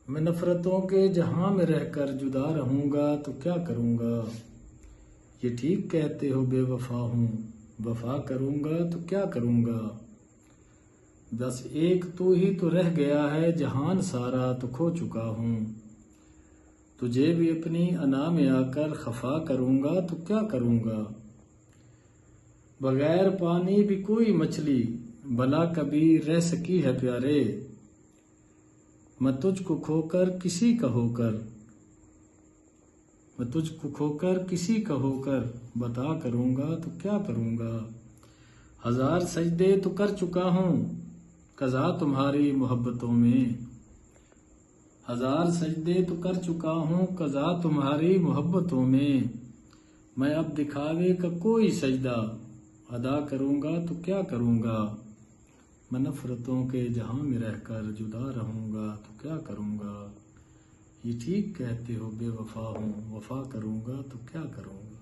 मैं नफरतों के जहां में रहकर जुदा रहूंगा तो क्या करूंगा। ये ठीक कहते हो बेवफा हूँ, वफा करूंगा तो क्या करूंगा। बस एक तू ही तो रह गया है, जहान सारा तो खो चुका हूँ। तुझे भी अपनी अना में आकर खफा करूंगा तो क्या करूंगा। बगैर पानी भी कोई मछली भला कभी रह सकी है प्यारे। मैं तुझको खोकर किसी का होकर, मैं तुझको खोकर किसी का होकर बता करूंगा तो क्या करूंगा। हजार सजदे तो कर चुका हूँ कज़ा तुम्हारी मोहब्बतों में। हजार सजदे तो कर चुका हूँ कज़ा तुम्हारी मोहब्बतों में। मैं अब दिखावे का कोई सजदा अदा करूंगा तो क्या करूंगा। मैं नफरतों के जहां में रहकर जुदा रहूंगा तो क्या करूंगा। ये ठीक कहते हो बेवफा हूँ, वफा करूंगा तो क्या करूंगा।